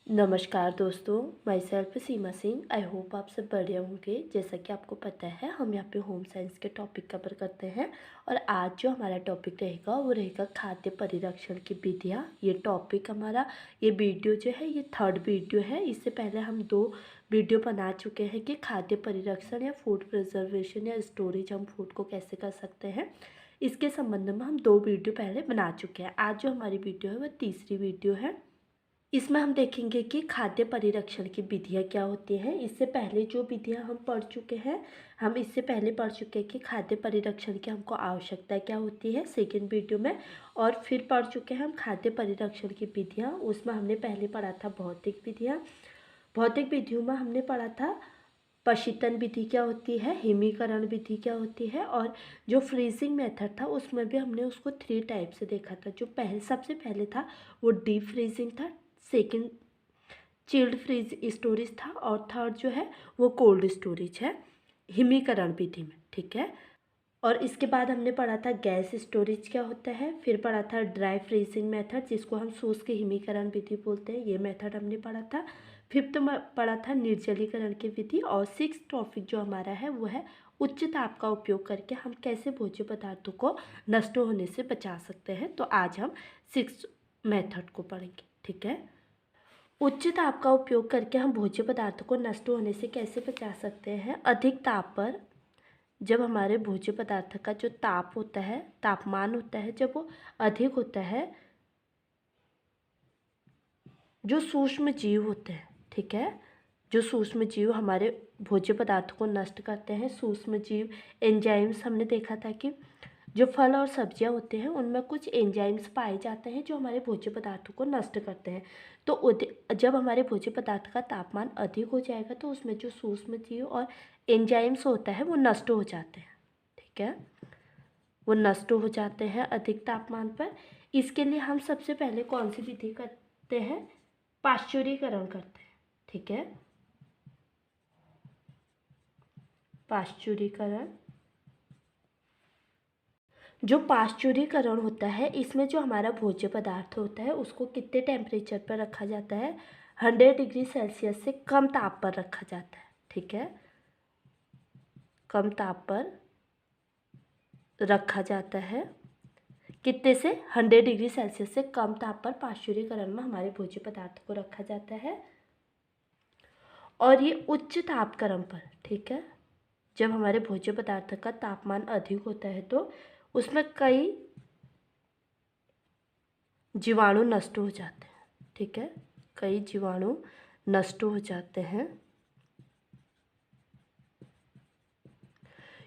नमस्कार दोस्तों, my self Seema Singh. I hope आप सब बढ़िया होंगे। जैसा कि आपको पता है, हम यहाँ पे होम साइंस के टॉपिक कवर करते हैं और आज जो हमारा टॉपिक रहेगा वो रहेगा खाद्य परिरक्षण की विधियाँ। ये टॉपिक हमारा, ये वीडियो जो है ये थर्ड वीडियो है। इससे पहले हम 2 वीडियो बना चुके हैं कि खाद्य परिरक्षण या फूड प्रिजर्वेशन या स्टोरेज हम फूड को कैसे कर सकते हैं। इसके संबंध में हम 2 वीडियो पहले बना चुके हैं। आज जो हमारी वीडियो है वह तीसरी वीडियो है। इसमें हम देखेंगे कि खाद्य परिरक्षण की विधियाँ क्या होती हैं। इससे पहले जो विधियाँ हम पढ़ चुके हैं, हम इससे पहले पढ़ चुके हैं कि खाद्य परिरक्षण की हमको आवश्यकता क्या होती है सेकेंड वीडियो में, और फिर पढ़ चुके हैं हम खाद्य परिरक्षण की विधियाँ। उसमें हमने पहले पढ़ा था भौतिक विधियाँ। भौतिक विधियों में हमने पढ़ा था पशीतन विधि क्या होती है, हिमीकरण विधि क्या होती है, और जो फ्रीजिंग मेथड था उसमें भी हमने उसको 3 टाइप से देखा था। जो सबसे पहले था वो डीप फ्रीजिंग था, सेकंड चिल्ड फ्रीज स्टोरेज था, और थर्ड जो है वो कोल्ड स्टोरेज है हिमीकरण विधि में। ठीक है। और इसके बाद हमने पढ़ा था गैस स्टोरेज क्या होता है, फिर पढ़ा था ड्राई फ्रीजिंग मेथड जिसको हम शुष्क हिमीकरण विधि बोलते हैं, ये मेथड हमने पढ़ा था। फिफ्थ में पढ़ा था निर्जलीकरण की विधि, और 6th टॉपिक जो हमारा है वो है उच्च ताप का उपयोग करके हम कैसे भोज्य पदार्थों को नष्ट होने से बचा सकते हैं। तो आज हम 6th मेथड को पढ़ेंगे। ठीक है। उच्च ताप का उपयोग करके हम भोज्य पदार्थों को नष्ट होने से कैसे बचा सकते हैं। अधिक ताप पर जब हमारे भोज्य पदार्थ का जो ताप होता है, तापमान होता है, जब वो अधिक होता है, जो सूक्ष्म जीव होते हैं, ठीक है, जो सूक्ष्म जीव हमारे भोज्य पदार्थों को नष्ट करते हैं, सूक्ष्म जीव एंजाइम्स, हमने देखा था कि जो फल और सब्जियां होते हैं उनमें कुछ एंजाइम्स पाए जाते हैं जो हमारे भोज्य पदार्थों को नष्ट करते हैं। तो जब हमारे भोज्य पदार्थ का तापमान अधिक हो जाएगा तो उसमें जो सूक्ष्म जीव और एंजाइम्स होता है वो नष्ट हो जाते हैं। ठीक है, वो नष्ट हो जाते हैं अधिक तापमान पर। इसके लिए हम सबसे पहले कौन सी विधि करते हैं, पाश्चुरीकरण करते हैं। ठीक है, पाश्चुरीकरण। जो पाश्चुरीकरण होता है इसमें जो हमारा भोज्य पदार्थ होता है उसको कितने टेम्परेचर पर रखा जाता है, 100 डिग्री सेल्सियस से कम ताप पर रखा जाता है। ठीक है, कम ताप पर रखा जाता है। कितने से, 100 डिग्री सेल्सियस से कम ताप पर पाश्चुरीकरण में हमारे भोज्य पदार्थ को रखा जाता है। और ये उच्च तापक्रम पर, ठीक है, जब हमारे भोज्य पदार्थ का तापमान अधिक होता है तो उसमें कई जीवाणु नष्ट हो जाते हैं। ठीक है, कई जीवाणु नष्ट हो जाते हैं।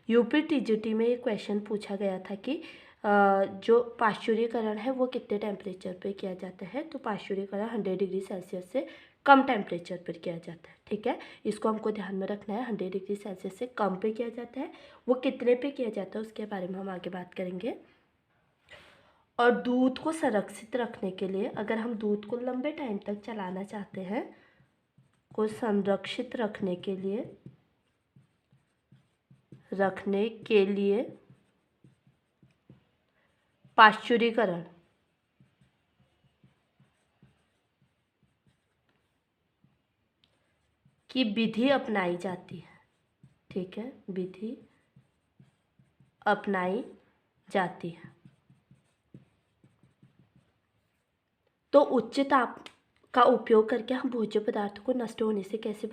यूपी टीजीटी में एक क्वेश्चन पूछा गया था कि जो पाश्चुरीकरण है वो कितने टेम्परेचर पे किया जाता है। तो पाश्चुरीकरण 100 डिग्री सेल्सियस से कम टेम्परेचर पर किया जाता है। ठीक है, इसको हमको ध्यान में रखना है, 100 डिग्री सेल्सियस से कम पे किया जाता है। वो कितने पे किया जाता है उसके बारे में हम आगे बात करेंगे। और दूध को संरक्षित रखने के लिए, अगर हम दूध को लंबे टाइम तक चलाना चाहते हैं, को संरक्षित रखने के लिए पाश्चुरीकरण की विधि अपनाई जाती है। ठीक है, विधि अपनाई जाती है। तो उच्च ताप का उपयोग करके हम भोज्य पदार्थों को नष्ट होने से कैसे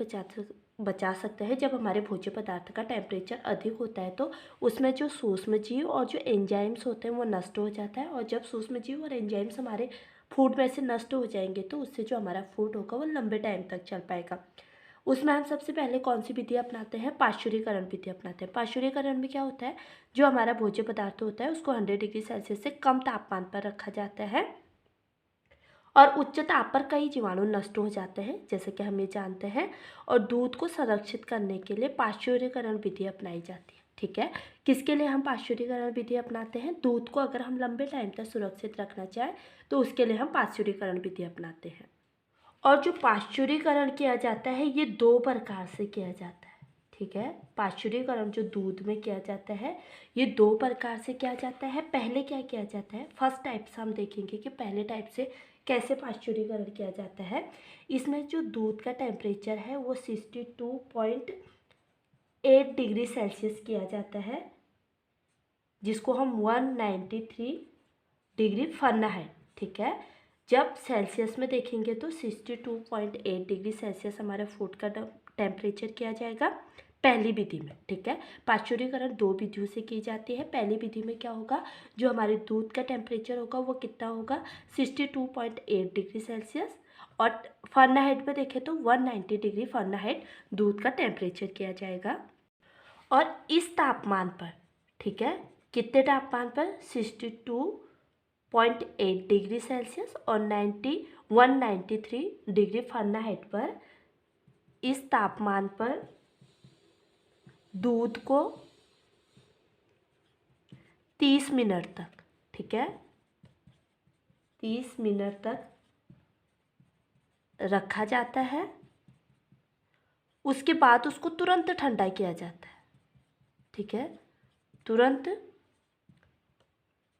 बचा सकते हैं। जब हमारे भोज्य पदार्थ का टेम्परेचर अधिक होता है तो उसमें जो सूक्ष्म जीव और जो एंजाइम्स होते हैं वो नष्ट हो जाता है, और जब सूक्ष्म जीव और एंजाइम्स हमारे फूड में से नष्ट हो जाएंगे तो उससे जो हमारा फूड होगा वो लंबे टाइम तक चल पाएगा। उसमें हम सबसे पहले कौन सी विधि अपनाते हैं, पाश्चुरीकरण विधि अपनाते हैं। पाश्चुरीकरण में क्या होता है, जो हमारा भोज्य पदार्थ होता है उसको 100 डिग्री सेल्सियस से कम तापमान पर रखा जाता है और उच्च ताप पर कई जीवाणु नष्ट हो जाते हैं, जैसे कि हम ये जानते हैं। और दूध को संरक्षित करने के लिए पाश्चुरीकरण विधि अपनाई जाती है। ठीक है, किसके लिए हम पाश्चुरीकरण विधि अपनाते हैं, दूध को अगर हम लंबे टाइम तक सुरक्षित रखना चाहें तो उसके लिए हम पाश्चुरीकरण विधि अपनाते हैं। और जो पाश्चुरीकरण किया जाता है ये 2 प्रकार से किया जाता है। ठीक है, पाश्चुरीकरण जो दूध में किया जाता है ये 2 प्रकार से किया जाता है। पहले क्या किया जाता है, फर्स्ट टाइप से हम देखेंगे कि पहले टाइप से कैसे पाश्चुरीकरण किया जाता है। इसमें जो दूध का टेम्परेचर है वो 62.8 डिग्री सेल्सियस किया जाता है, जिसको हम 193 डिग्री फ़ारेनहाइट, ठीक है। जब सेल्सियस में देखेंगे तो 62.8 डिग्री सेल्सियस हमारे फूड का टेम्परेचर किया जाएगा पहली विधि में, ठीक है। पाश्चुरीकरण 2 विधियों से की जाती है। पहली विधि में क्या होगा, जो हमारे दूध का टेम्परेचर होगा वो कितना होगा, 62.8 डिग्री सेल्सियस, और फ़ारेनहाइट में देखें तो 190 डिग्री फ़ारेनहाइट दूध का टेम्परेचर किया जाएगा। और इस तापमान पर, ठीक है, कितने तापमान पर, 62.8 डिग्री सेल्सियस और 193 डिग्री फ़ारेनहाइट पर, इस तापमान पर दूध को 30 मिनट तक, ठीक है, 30 मिनट तक रखा जाता है। उसके बाद उसको तुरंत ठंडा किया जाता है, ठीक है, तुरंत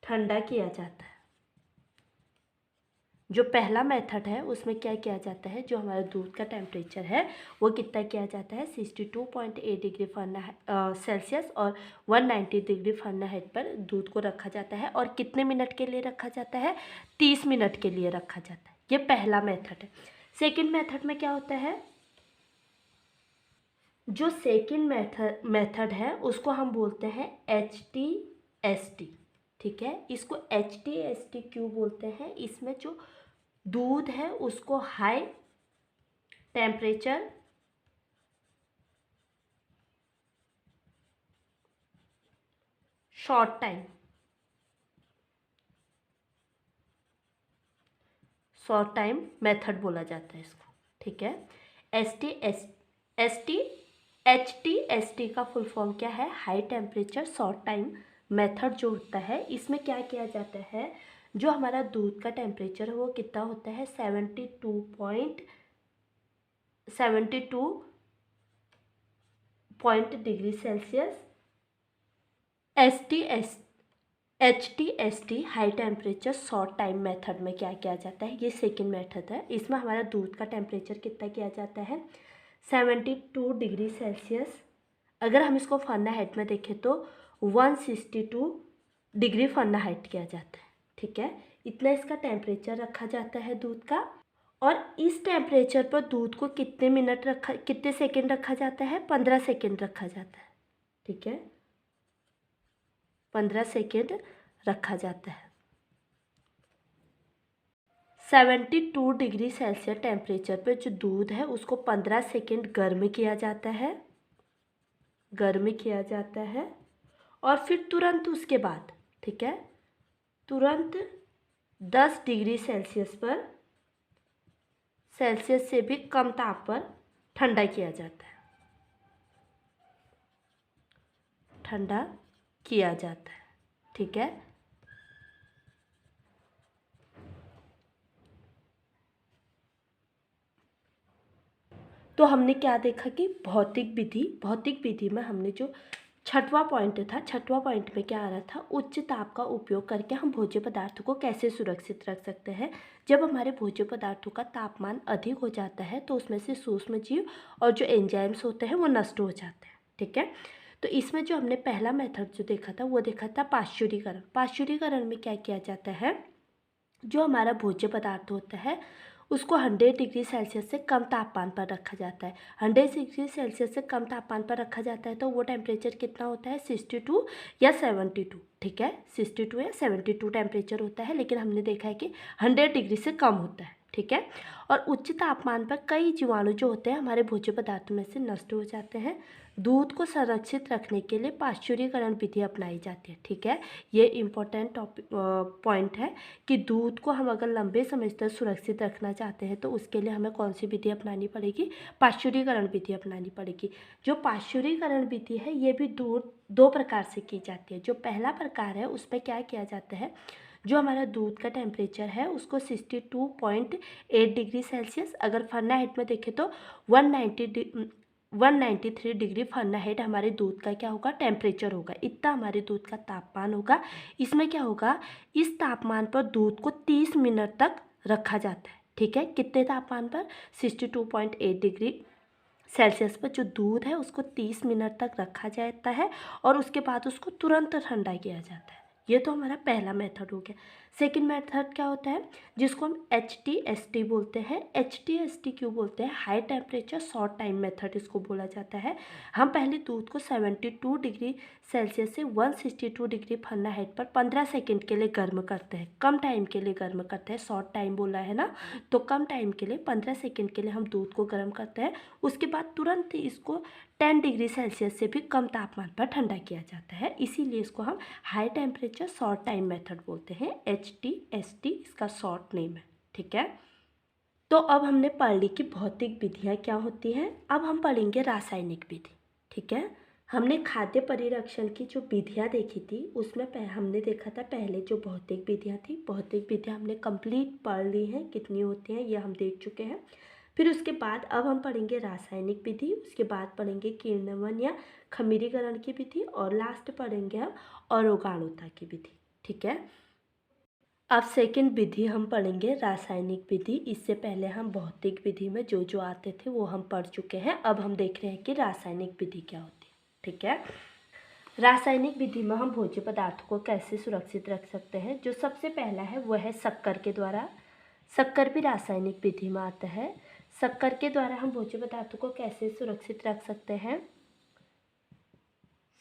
ठंडा किया जाता है। जो पहला मेथड है उसमें क्या किया जाता है, जो हमारा दूध का टेम्परेचर है वो कितना किया जाता है, 62.8 डिग्री सेल्सियस और 190 डिग्री फ़ारेनहाइट पर दूध को रखा जाता है। और कितने मिनट के लिए रखा जाता है, 30 मिनट के लिए रखा जाता है। ये पहला मेथड है। सेकेंड मेथड में क्या होता है, जो सेकेंड मेथड है उसको हम बोलते हैं HTST, ठीक है। इसको HTST क्यों बोलते हैं, इसमें जो दूध है उसको high temperature short time method बोला जाता है इसको, ठीक है। HTST का फुल फॉर्म क्या है, high temperature short time method जो होता है, इसमें क्या किया जाता है, जो हमारा दूध का टेम्परेचर है वो कितना होता है, 72 degree Celsius. HTST high temperature short time method में क्या किया जाता है, ये सेकेंड मेथड है। इसमें हमारा दूध का टेम्परेचर कितना किया जाता है, 72 डिग्री सेल्सियस। अगर हम इसको फ़ारेनहाइट में देखें तो 162 डिग्री फ़ारेनहाइट किया जाता है, ठीक है। इतना इसका टेम्परेचर रखा जाता है दूध का। और इस टेम्परेचर पर दूध को कितने सेकेंड रखा जाता है, 15 सेकेंड रखा जाता है, ठीक है, 15 सेकेंड रखा जाता है। 72 डिग्री सेल्सियस टेम्परेचर पर जो दूध है उसको 15 सेकेंड गर्म किया जाता है, और फिर तुरंत उसके बाद, ठीक है, तुरंत 10 डिग्री सेल्सियस पर, सेल्सियस से भी कम ताप पर ठंडा किया जाता है, ठीक है। तो हमने क्या देखा कि भौतिक विधि में हमने जो छठवां पॉइंट में क्या आ रहा था, उच्च ताप का उपयोग करके हम भोज्य पदार्थों को कैसे सुरक्षित रख सकते हैं। जब हमारे भोज्य पदार्थों का तापमान अधिक हो जाता है तो उसमें से सूक्ष्म जीव और जो एंजाइम्स होते हैं वो नष्ट हो जाते हैं, ठीक है। तो इसमें जो हमने पहला मेथड जो देखा था पाश्चुरीकरण। पाश्चुरीकरण में क्या किया जाता है, जो हमारा भोज्य पदार्थ होता है उसको 100 डिग्री सेल्सियस से कम तापमान पर रखा जाता है। 100 डिग्री सेल्सियस से कम तापमान पर रखा जाता है तो वो टेम्परेचर कितना होता है, 62 या 72, ठीक है, 62 या 72 टेम्परेचर होता है। लेकिन हमने देखा है कि 100 डिग्री से कम होता है, ठीक है। और उच्च तापमान पर कई जीवाणु जो होते हैं हमारे भोज्य पदार्थों में से नष्ट हो जाते हैं। दूध को संरक्षित रखने के लिए पाश्चुरीकरण विधि अपनाई जाती है, ठीक है। ये इम्पोर्टेंट पॉइंट है कि दूध को हम अगर लंबे समय तक सुरक्षित रखना चाहते हैं तो उसके लिए हमें कौन सी विधि अपनानी पड़ेगी, पाश्चुरीकरण विधि अपनानी पड़ेगी। जो पाश्चुरीकरण विधि है ये भी दो प्रकार से की जाती है। जो पहला प्रकार है उसमें क्या किया जाता है, जो हमारा दूध का टेम्परेचर है उसको 62.8 डिग्री सेल्सियस, अगर फ़ारेनहाइट में देखें तो 193 डिग्री फ़ारेनहाइट हमारे दूध का क्या होगा, टेम्परेचर होगा। इतना हमारे दूध का तापमान होगा। इसमें क्या होगा, इस तापमान पर दूध को 30 मिनट तक रखा जाता है। ठीक है, कितने तापमान पर? 62.8 डिग्री सेल्सियस पर जो दूध है उसको 30 मिनट तक रखा जाता है और उसके बाद उसको तुरंत ठंडा किया जाता है। ये तो हमारा पहला मेथड हो गया। सेकंड मेथड क्या होता है, जिसको हम HTST बोलते हैं। HTST क्यों बोलते हैं? High temperature short time method इसको बोला जाता है। हम पहले दूध को 72 डिग्री सेल्सियस से 162 डिग्री फ़ारेनहाइट पर 15 सेकंड के लिए गर्म करते हैं, कम टाइम के लिए गर्म करते हैं। शॉर्ट टाइम बोला है ना, तो कम टाइम के लिए 15 सेकंड के लिए हम दूध को गर्म करते हैं। उसके बाद तुरंत ही इसको 10 डिग्री सेल्सियस से भी कम तापमान पर ठंडा किया जाता है, इसीलिए इसको हम high temperature short time method बोलते हैं। HTST इसका शॉर्ट नेम है। ठीक है, तो अब हमने पढ़ ली कि भौतिक विधियाँ क्या होती हैं। अब हम पढ़ेंगे रासायनिक विधि। ठीक है, हमने खाद्य परिरक्षण की जो विधियाँ देखी थी उसमें हमने देखा था पहले जो भौतिक विधियाँ थी, भौतिक विधियाँ हमने कंप्लीट पढ़ ली हैं, कितनी होती हैं ये हम देख चुके हैं। फिर उसके बाद अब हम पढ़ेंगे रासायनिक विधि, उसके बाद पढ़ेंगे किण्वन या खमीरीकरण की विधि और लास्ट पढ़ेंगे हम अरोगाणुता की विधि। ठीक है, अब सेकंड विधि हम पढ़ेंगे रासायनिक विधि। इससे पहले हम भौतिक विधि में जो जो आते थे वो हम पढ़ चुके हैं। अब हम देख रहे हैं कि रासायनिक विधि क्या होती है। ठीक है, रासायनिक विधि में हम भोज्य पदार्थों को कैसे सुरक्षित रख सकते हैं। जो सबसे पहला है वह है शक्कर के द्वारा। शक्कर भी रासायनिक विधि में आता है। शक्कर के द्वारा हम भोज्य पदार्थों को कैसे सुरक्षित रख सकते हैं?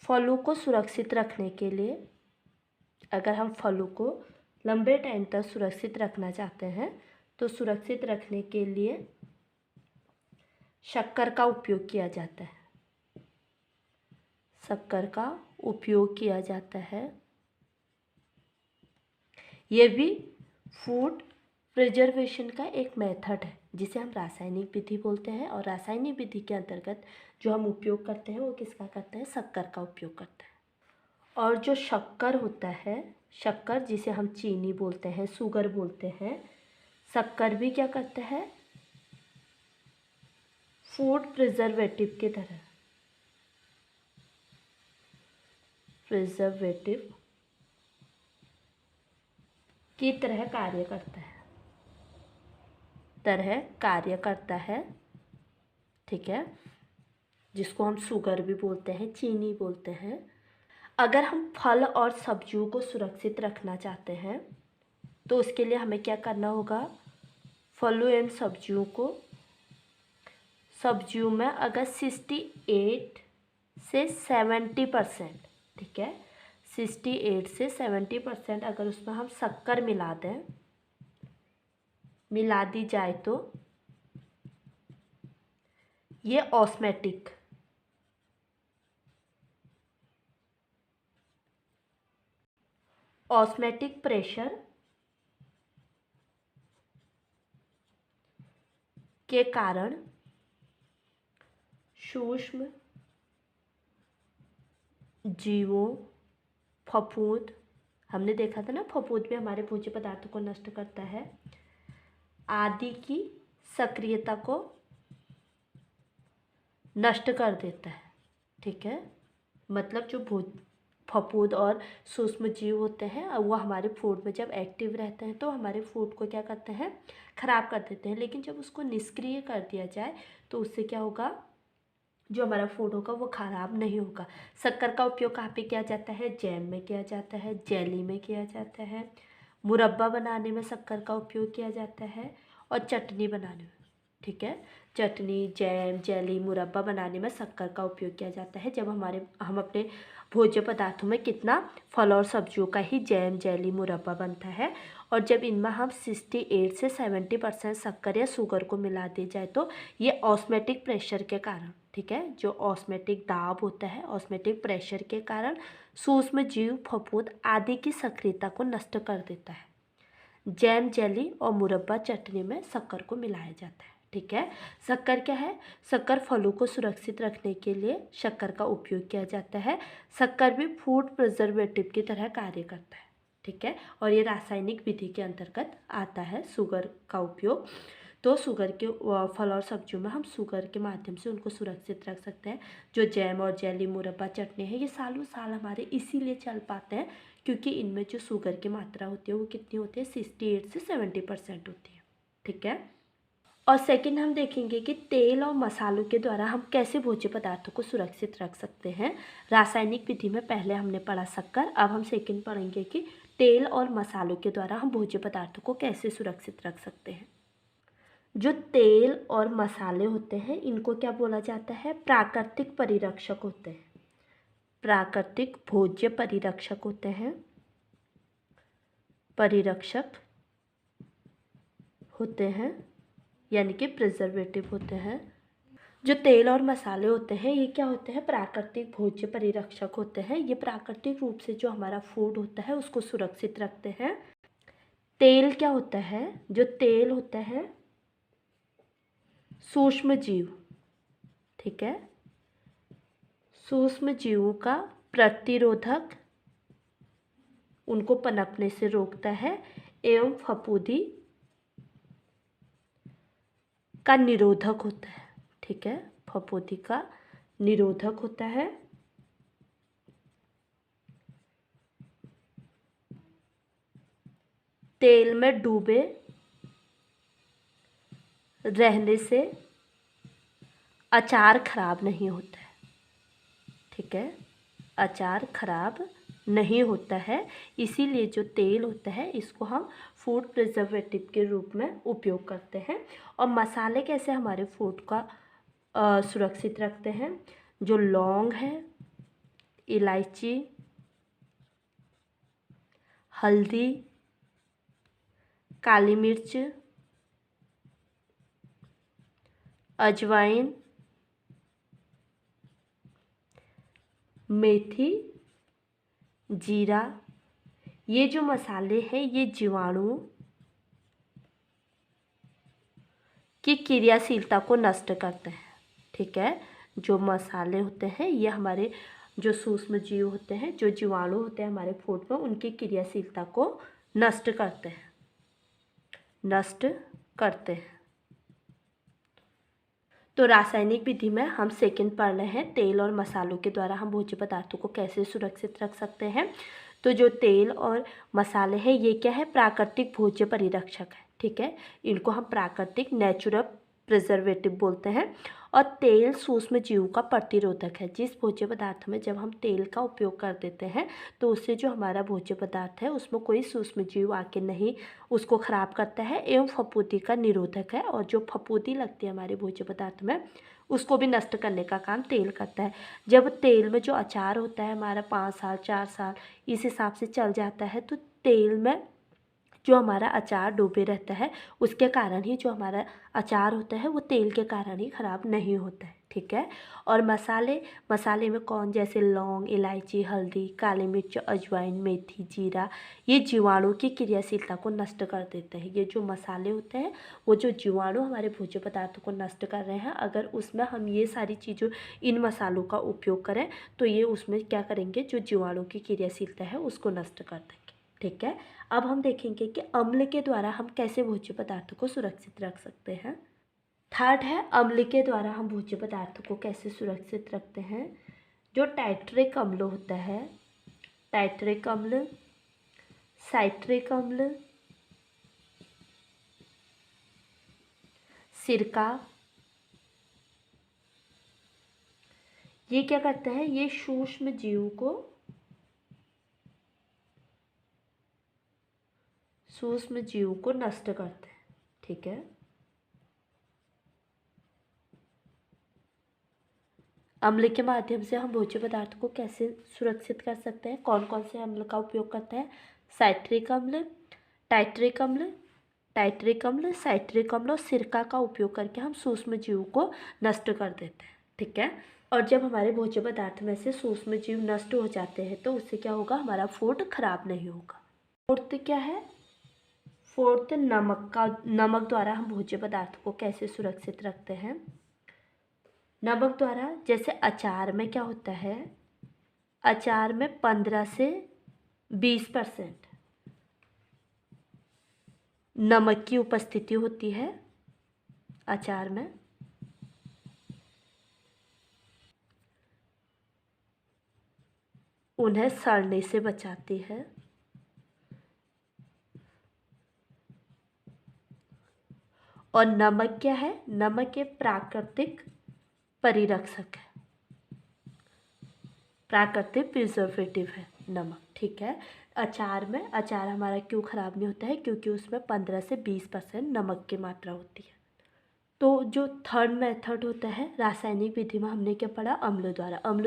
फलों को सुरक्षित रखने के लिए, अगर हम फलों को लंबे टाइम तक सुरक्षित रखना चाहते हैं तो सुरक्षित रखने के लिए शक्कर का उपयोग किया जाता है। शक्कर का उपयोग किया जाता है। ये भी फूड प्रिजर्वेशन का एक मेथड है जिसे हम रासायनिक विधि बोलते हैं। और रासायनिक विधि के अंतर्गत जो हम उपयोग करते हैं वो किसका करते हैं? शक्कर का उपयोग करते हैं। और जो शक्कर होता है, शक्कर जिसे हम चीनी बोलते हैं, शुगर बोलते हैं, शक्कर भी क्या करता है? फूड प्रिजर्वेटिव की तरह, प्रिजर्वेटिव की तरह कार्य करता है। ठीक है, जिसको हम शुगर भी बोलते हैं, चीनी बोलते हैं। अगर हम फल और सब्जियों को सुरक्षित रखना चाहते हैं तो उसके लिए हमें क्या करना होगा? फलों एवं सब्जियों में अगर 68 से 70%, ठीक है, 68 से 70% अगर उसमें हम शक्कर मिला दी जाए तो ये ऑस्मेटिक प्रेशर के कारण सूक्ष्म जीवों, फफूंद, हमने देखा था ना फफूंद भी हमारे भोज्य पदार्थों को नष्ट करता है, आदि की सक्रियता को नष्ट कर देता है। ठीक है, मतलब जो फफूंद और सूक्ष्म जीव होते हैं वो हमारे फूड में जब एक्टिव रहते हैं तो हमारे फूड को क्या करते हैं? ख़राब कर देते हैं। लेकिन जब उसको निष्क्रिय कर दिया जाए तो उससे क्या होगा? जो हमारा फूड होगा वो ख़राब नहीं होगा। शक्कर का उपयोग कहाँ पे किया जाता है? जैम में किया जाता है, जेली में किया जाता है, मुरब्बा बनाने में शक्कर का उपयोग किया जाता है और चटनी बनाने में। ठीक है, चटनी, जैम, जेली, मुरब्बा बनाने में शक्कर का उपयोग किया जाता है। जब हम अपने भोज्य पदार्थों में कितना फल और सब्जियों का ही जैम, जेली, मुरब्बा बनता है और जब इनमें हम 68 से 70% शक्कर या शुगर को मिला दी जाए तो ये ऑस्मेटिक प्रेशर के कारण, ठीक है, जो ऑस्मेटिक दाब होता है, ऑस्मेटिक प्रेशर के कारण सूक्ष्म जीव, फफूंद आदि की सक्रियता को नष्ट कर देता है। जैम, जेली और मुरब्बा, चटनी में शक्कर को मिलाया जाता है। ठीक है, शक्कर क्या है? शक्कर फलों को सुरक्षित रखने के लिए शक्कर का उपयोग किया जाता है। शक्कर भी फूड प्रिजर्वेटिव की तरह कार्य करता है। ठीक है, और ये रासायनिक विधि के अंतर्गत आता है शुगर का उपयोग। तो शुगर के फल और सब्जियों में हम शुगर के माध्यम से उनको सुरक्षित रख सकते हैं। जो जैम और जेली, मुरब्बा, चटनी है, ये सालों साल हमारे इसीलिए चल पाते हैं क्योंकि इनमें जो शुगर की मात्रा होती है वो कितनी होती है, 68 से 70% होती है। ठीक है। और सेकंड हम देखेंगे कि तेल और मसालों के द्वारा हम कैसे भोज्य पदार्थों को सुरक्षित रख सकते हैं। रासायनिक विधि में पहले हमने पढ़ा शक्कर, अब हम सेकंड पढ़ेंगे कि तेल और मसालों के द्वारा हम भोज्य पदार्थों को कैसे सुरक्षित रख सकते हैं। जो तेल और मसाले होते हैं इनको क्या बोला जाता है, प्राकृतिक परिरक्षक होते हैं। प्राकृतिक भोज्य परिरक्षक होते हैं, परिरक्षक होते हैं, यानी कि प्रिजर्वेटिव होते हैं। जो तेल और मसाले होते हैं ये क्या होते हैं, प्राकृतिक भोज्य परिरक्षक होते हैं। ये प्राकृतिक रूप से जो हमारा फूड होता है उसको सुरक्षित रखते हैं। तेल क्या होता है, जो तेल होता है सूक्ष्म जीव, ठीक है, सूक्ष्म जीवों का प्रतिरोधक, उनको पनपने से रोकता है, एवं फफूंदी का निरोधक होता है। ठीक है, फफूंदी का निरोधक होता है। तेल में डूबे रहने से अचार खराब नहीं होता है। ठीक है, अचार खराब नहीं होता है, इसीलिए जो तेल होता है इसको हम फूड प्रिजर्वेटिव के रूप में उपयोग करते हैं। और मसाले कैसे हमारे फूड का सुरक्षित रखते हैं। जो लौंग है, इलायची, हल्दी, काली मिर्च, अजवाइन, मेथी, जीरा, ये जो मसाले हैं ये जीवाणुओं की क्रियाशीलता को नष्ट करते हैं। ठीक है, जो मसाले होते हैं ये हमारे जो सूक्ष्म जीव होते हैं, जो जीवाणु होते हैं हमारे फूड में, उनकी क्रियाशीलता को नष्ट करते हैं, नष्ट करते हैं। तो रासायनिक विधि में हम सेकंड पढ़ रहे हैं, तेल और मसालों के द्वारा हम भोज्य पदार्थों को कैसे सुरक्षित रख सकते हैं। तो जो तेल और मसाले हैं ये क्या है, प्राकृतिक भोज्य परिरक्षक है। ठीक है, इनको हम प्राकृतिक नेचुरल प्रिजर्वेटिव बोलते हैं। और तेल सूक्ष्म जीव का प्रतिरोधक है। जिस भोज्य पदार्थ में जब हम तेल का उपयोग कर देते हैं तो उससे जो हमारा भोज्य पदार्थ है उसमें कोई सूक्ष्म जीव आके नहीं उसको खराब करता है, एवं फफूंदी का निरोधक है। और जो फफूंदी लगती है हमारे भोज्य पदार्थ में उसको भी नष्ट करने का काम तेल करता है। जब तेल में जो अचार होता है हमारा 5 साल 4 साल इस हिसाब से चल जाता है, तो तेल में जो हमारा अचार डूबे रहता है उसके कारण ही जो हमारा अचार होता है वो तेल के कारण ही ख़राब नहीं होता है। ठीक है, और मसाले में कौन, जैसे लौंग, इलायची, हल्दी, काली मिर्च, अजवाइन, मेथी, जीरा, ये जीवाणु की क्रियाशीलता को नष्ट कर देते हैं। ये जो मसाले होते हैं वो जो जीवाणु हमारे भोज्य पदार्थों को नष्ट कर रहे हैं, अगर उसमें हम ये सारी चीज़ों इन मसालों का उपयोग करें तो ये उसमें क्या करेंगे, जो जीवाणु की क्रियाशीलता है उसको नष्ट कर देंगे। ठीक है, अब हम देखेंगे कि अम्ल के द्वारा हम कैसे भोज्य पदार्थों को सुरक्षित रख सकते हैं। थर्ड है, अम्ल के द्वारा हम भोज्य पदार्थों को कैसे सुरक्षित रखते हैं। जो टाइट्रिक अम्ल होता है, टाइट्रिक अम्ल, साइट्रिक अम्ल, सिरका, ये क्या करता है, ये सूक्ष्म जीव को नष्ट करते हैं। ठीक है, अम्ल के माध्यम से हम भोज्य पदार्थ को कैसे सुरक्षित कर सकते हैं, कौन कौन से अम्ल का उपयोग करते हैं। साइट्रिक अम्ल, टाइट्रिक अम्ल, टाइट्रिक अम्ल, साइट्रिक अम्ल और सिरका का उपयोग करके हम सूक्ष्म जीव को नष्ट कर देते हैं। ठीक है, और जब हमारे भोज्य पदार्थ में से सूक्ष्म जीव नष्ट हो जाते हैं तो उससे क्या होगा, हमारा फूड खराब नहीं होगा। फोर्थ क्या है, फोर्थ नमक द्वारा हम भोज्य पदार्थ को कैसे सुरक्षित रखते हैं। नमक द्वारा, जैसे अचार में क्या होता है, अचार में 15 से 20% नमक की उपस्थिति होती है। अचार में उन्हें सड़ने से बचाती है। और नमक क्या है? नमक एक प्राकृतिक परिरक्षक है, प्राकृतिक प्रिजर्वेटिव है नमक। ठीक है। अचार हमारा क्यों ख़राब नहीं होता है? क्योंकि उसमें 15 से 20% नमक की मात्रा होती है। तो जो थर्ड मेथड होता है रासायनिक विधि में, हमने क्या पढ़ा? अम्ल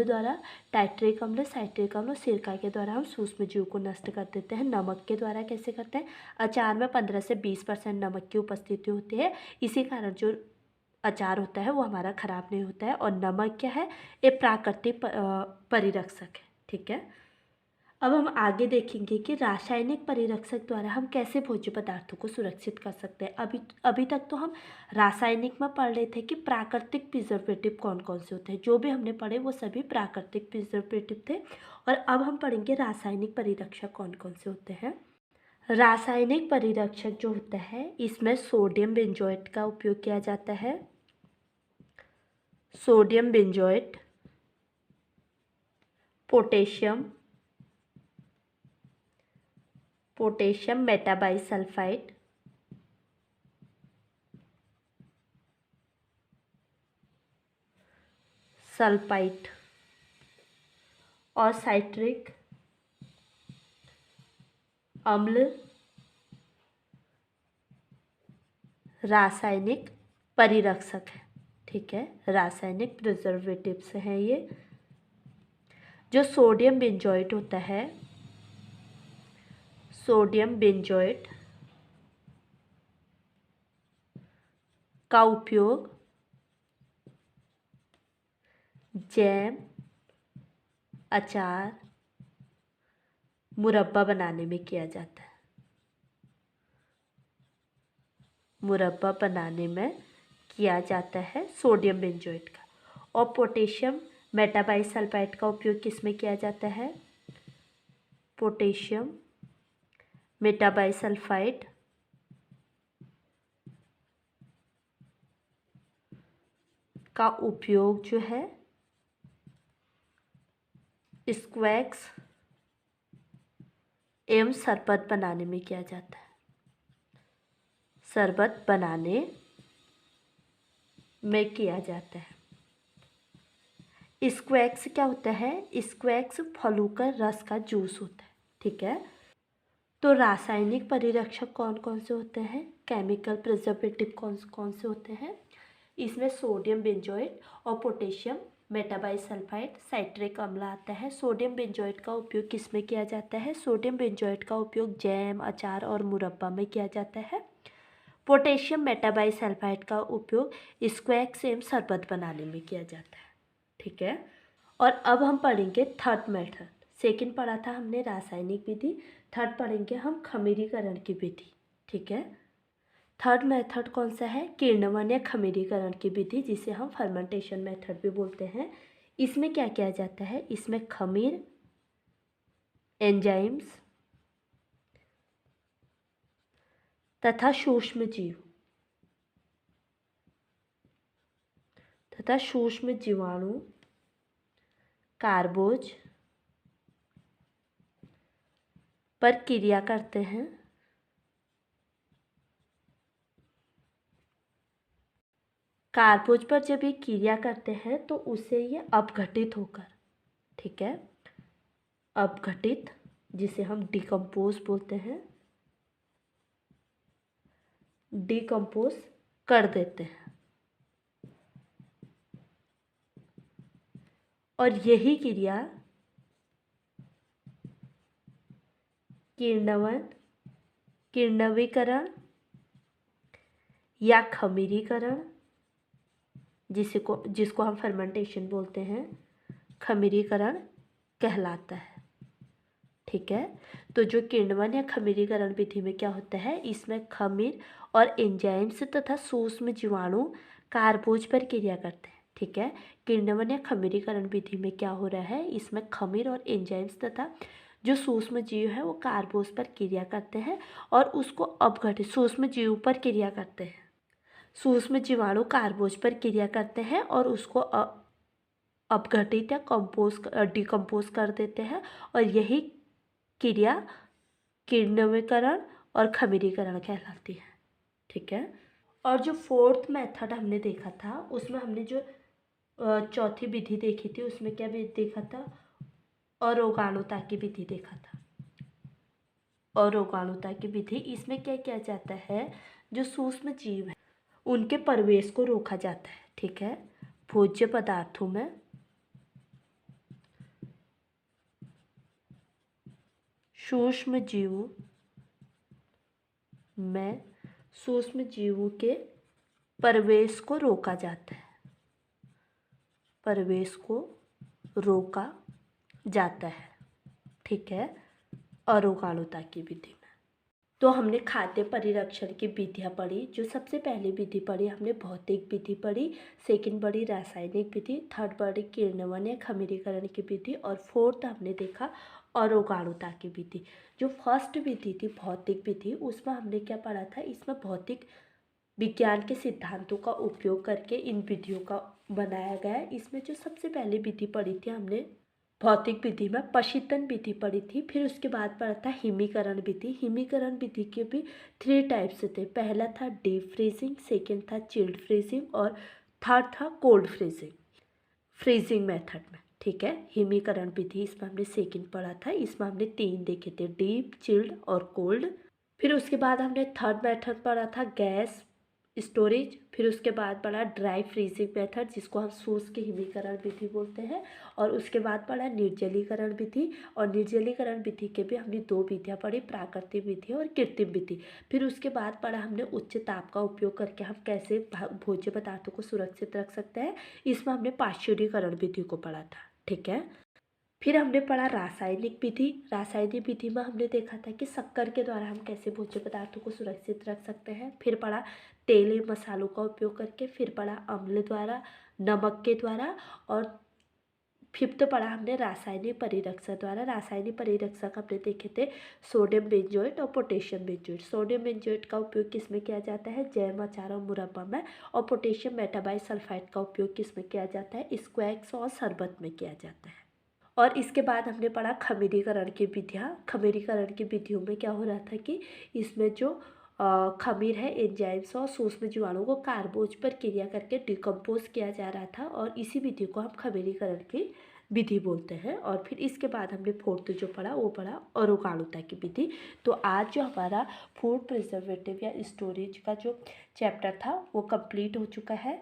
द्वारा टाइट्रिक अम्ल, साइट्रिक अम्ल, सिरका के द्वारा हम सूक्ष्म जीव को नष्ट कर देते हैं। नमक के द्वारा कैसे करते हैं? अचार में 15 से 20% नमक की उपस्थिति होती है, इसी कारण जो अचार होता है वो हमारा ख़राब नहीं होता है। और नमक क्या है? ये प्राकृतिक परिरक्षक है। ठीक है। अब हम आगे देखेंगे कि रासायनिक परिरक्षक द्वारा हम कैसे भोज्य पदार्थों को सुरक्षित कर सकते हैं। अभी तक तो हम रासायनिक में पढ़ रहे थे कि प्राकृतिक प्रिजर्वेटिव कौन कौन से होते हैं। जो भी हमने पढ़े वो सभी प्राकृतिक प्रिजर्वेटिव थे। और अब हम पढ़ेंगे रासायनिक परिरक्षक कौन कौन से होते हैं। रासायनिक परिरक्षक जो होता है इसमें सोडियम बेंजोएट का उपयोग किया जाता है। Sodium benzoate, potassium metabisulphide, sulphide और साइट्रिक अम्ल रासायनिक परिरक्षक है। ठीक है। रासायनिक प्रिजर्वेटिव्स हैं ये। जो सोडियम बेंजोएट होता है, सोडियम बेंजोएट का उपयोग जैम, अचार, मुरब्बा बनाने में किया जाता है। मुरब्बा बनाने में किया जाता है सोडियम बेंजोएट का। और पोटेशियम मेटाबाइसल्फाइड का उपयोग किस में किया जाता है? पोटेशियम मेटाबाइसल्फाइड का उपयोग जो है स्क्वैक्स एवं शरबत बनाने में किया जाता है। शरबत बनाने में किया जाता है। स्क्वैक्स क्या होता है? स्क्वैक्स फलों का रस का जूस होता है। ठीक है। तो रासायनिक परिरक्षक कौन कौन से होते हैं? केमिकल प्रिजर्वेटिव कौन कौन से होते हैं? इसमें सोडियम बेंजोएट और पोटेशियम मेटाबाइसल्फाइड, साइट्रिक अम्ल आता है। सोडियम बेंजोएट का उपयोग किस में किया जाता है? सोडियम बेंजोएट का उपयोग जैम, अचार और मुरब्बा में किया जाता है। पोटेशियम मेटाबाइसल्फाइड का उपयोग स्क्वैक्स एवं शरबत बनाने में किया जाता है। ठीक है। और अब हम पढ़ेंगे थर्ड मेथड। सेकंड पढ़ा था हमने रासायनिक विधि, थर्ड पढ़ेंगे हम खमीरीकरण की विधि। ठीक है। थर्ड मेथड कौन सा है? किण्वन या खमीरीकरण की विधि, जिसे हम फर्मेंटेशन मेथड भी बोलते हैं। इसमें क्या किया जाता है? इसमें खमीर, एंजाइम्स तथा सूक्ष्म जीवाणु कार्बोज पर क्रिया करते हैं। कार्बोज पर जब ये क्रिया करते हैं तो उसे ये अपघटित होकर, ठीक है, अपघटित, जिसे हम डिकम्पोज बोलते हैं, डिकम्पोज कर देते हैं। और यही क्रिया किण्वीकरण या खमीरीकरण, जिसको हम फर्मेंटेशन बोलते हैं, खमीरीकरण कहलाता है। ठीक है। तो जो किण्वन या खमीरीकरण विधि में क्या होता है? इसमें खमीर और एंजाइम्स तथा सूक्ष्म जीवाणु कार्बोज पर क्रिया करते हैं। ठीक है। किण्वन या खमीरीकरण विधि में क्या हो रहा है? इसमें खमीर और एंजाइम्स तथा जो सूक्ष्म जीव है वो कार्बोज पर क्रिया करते हैं और उसको अपघटित, सूक्ष्म जीव पर क्रिया करते हैं सूक्ष्म जीवाणु कार्बोज पर क्रिया करते हैं और उसको अपघटित या डिकम्पोज कर देते हैं, और यही क्रिया किण्वनीकरण और खमीरीकरण कहलाती है। ठीक है। और जो फोर्थ मेथड हमने देखा था उसमें हमने जो चौथी विधि देखी थी उसमें क्या विधि देखा था, अरोगाणुता की विधि देखा था। अरोगाणुता की विधि, इसमें क्या किया जाता है, जो सूक्ष्म जीव है उनके प्रवेश को रोका जाता है। ठीक है। भोज्य पदार्थों में सूक्ष्म जीवों में सूक्ष्म जीवों के प्रवेश को रोका जाता है, प्रवेश को रोका जाता है। ठीक है। अरोगाणुता की विधि में तो हमने खाद्य परिरक्षण की विधियाँ पढ़ी। जो सबसे पहली विधि पढ़ी हमने भौतिक विधि पढ़ी, सेकंड पढ़ी रासायनिक विधि, थर्ड पढ़ी किण्वन या खमीरीकरण की विधि, और फोर्थ हमने देखा अरोगाणुता की विधि। जो फर्स्ट विधि थी भौतिक विधि, उसमें हमने क्या पढ़ा था, इसमें भौतिक विज्ञान के सिद्धांतों का उपयोग करके इन विधियों का बनाया गया है। इसमें जो सबसे पहली विधि पढ़ी थी हमने भौतिक विधि में पशीतन विधि पढ़ी थी। फिर उसके बाद पढ़ा था हिमीकरण विधि। हिमीकरण विधि के भी 3 टाइप्स थे। पहला था डीप फ्रीजिंग, सेकेंड था चिल्ड फ्रीजिंग, और थर्ड था कोल्ड फ्रीजिंग, फ्रीजिंग मेथड में। ठीक है। हिमीकरण विधि इसमें हमने सेकेंड पढ़ा था। इसमें हमने 3 देखे थे, डीप, चिल्ड और कोल्ड। फिर उसके बाद हमने थर्ड मेथड पढ़ा था गैस स्टोरेज। फिर उसके बाद पढ़ा ड्राई फ्रीजिंग मेथड जिसको हम शुष्क हिमीकरण विधि बोलते हैं। और उसके बाद पढ़ा निर्जलीकरण विधि। और निर्जलीकरण विधि के भी हमने 2 विधियाँ पढ़ी, प्राकृतिक विधि और कृत्रिम विधि। फिर उसके बाद पढ़ा हमने उच्च ताप का उपयोग करके हम कैसे भोज्य पदार्थों को सुरक्षित रख सकते हैं। इसमें हमने पाश्चुरीकरण विधि को पढ़ा था। ठीक है। फिर हमने पढ़ा रासायनिक विधि। रासायनिक विधि में हमने देखा था कि शक्कर के द्वारा हम कैसे भोज्य पदार्थों को सुरक्षित रख सकते हैं। फिर पढ़ा तेल या मसालों का उपयोग करके। फिर पढ़ा अम्ल द्वारा, नमक के द्वारा, और फिफ्थ पढ़ा हमने रासायनिक परिरक्षक द्वारा। रासायनिक परिरक्षक हमने देखे थे सोडियम बेंजोएट और पोटेशियम बेंजोएट। सोडियम बेंजोएट का उपयोग किस में किया जाता है, जैम, अचार और मुरब्बा में। और पोटेशियम मेटाबाइट सल्फाइड का उपयोग किस में किया जाता है, स्क्वैश और शरबत में किया जाता है। और इसके बाद हमने पढ़ा खमीरीकरण की विधियाँ। खमीरीकरण की विधियों में क्या हो रहा था कि इसमें जो खमीर है एंजाइम्स और सूक्ष्म जीवाणुओं को कार्बोज पर क्रिया करके डिकम्पोज किया जा रहा था, और इसी विधि को हम खमीरीकरण की विधि बोलते हैं। और फिर इसके बाद हमने फोर्थ जो पढ़ा वो पढ़ा अरोगाणुता की विधि। तो आज जो हमारा फूड प्रिजर्वेटिव या स्टोरेज का जो चैप्टर था वो कंप्लीट हो चुका है।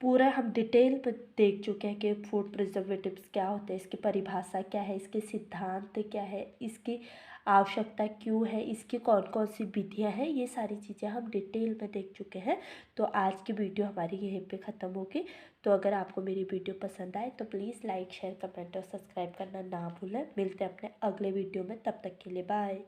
पूरा हम डिटेल में देख चुके हैं कि फूड प्रिजर्वेटिव्स क्या होते हैं, इसकी परिभाषा क्या है, इसके सिद्धांत क्या है, इसकी आवश्यकता क्यों है, इसकी कौन कौन सी विधियां हैं, ये सारी चीज़ें हम डिटेल में देख चुके हैं। तो आज की वीडियो हमारी यहीं पे ख़त्म होगी। तो अगर आपको मेरी वीडियो पसंद आए तो प्लीज़ लाइक, शेयर, कमेंट और सब्सक्राइब करना ना भूलें। मिलते हैं अपने अगले वीडियो में, तब तक के लिए बाय।